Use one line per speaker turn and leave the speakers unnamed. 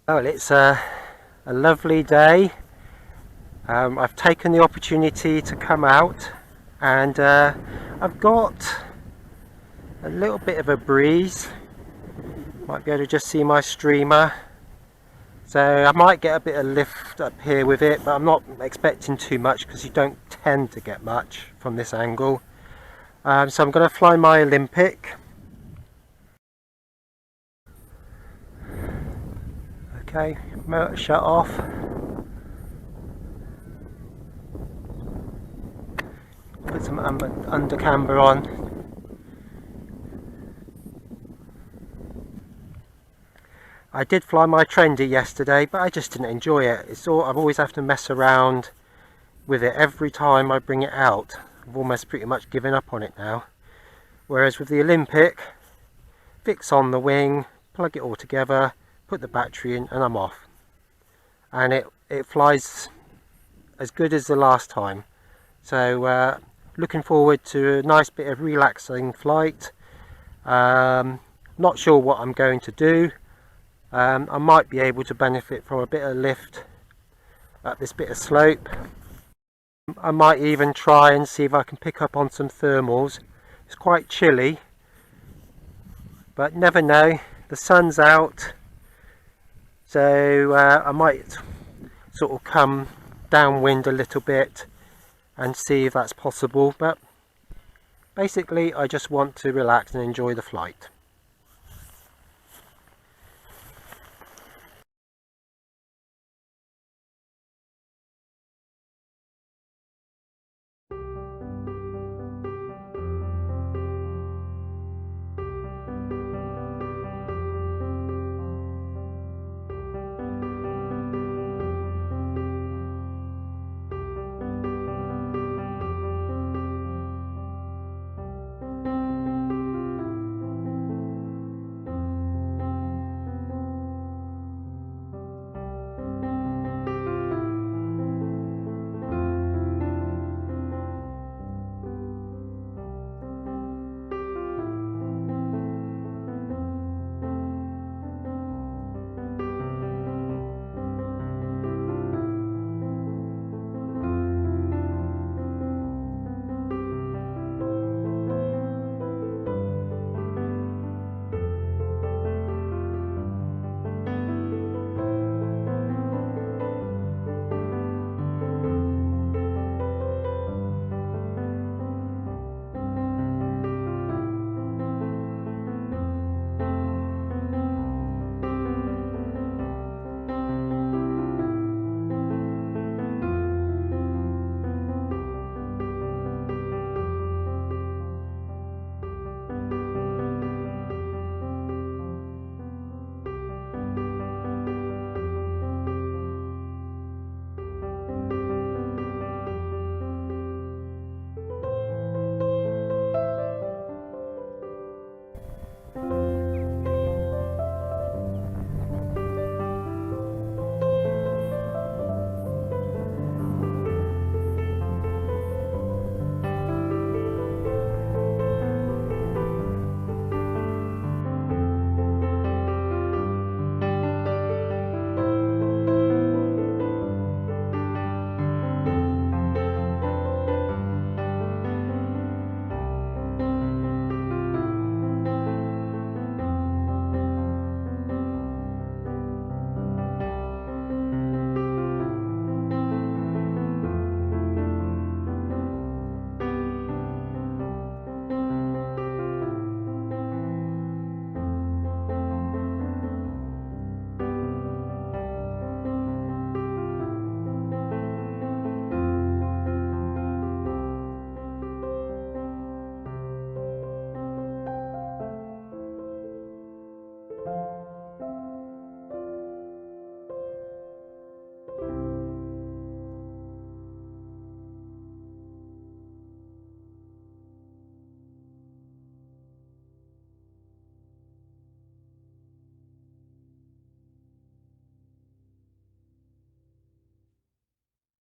Well, it's a lovely day. I've taken the opportunity to come out, and I've got a little bit of a breeze. Might be able to just see my streamer, so I might get a bit of lift up here with it, but I'm not expecting too much because you don't tend to get much from this angle. So I'm going to fly my Olympic. Okay, motor shut off. Put some under camber on. I did fly my trendy yesterday, but I just didn't enjoy it. It's all, I always have to mess around with it every time I bring it out. I've almost pretty much given up on it now. Whereas with the Olympic, fix on the wing, plug it all together, put the battery in, and I'm off. And it flies as good as the last time. So looking forward to a nice bit of relaxing flight. Not sure what I'm going to do. I might be able to benefit from a bit of lift up this bit of slope. I might even try and see if I can pick up on some thermals. It's quite chilly, but never know. The sun's out, so I might sort of come downwind a little bit and see if that's possible. But basically I just want to relax and enjoy the flight.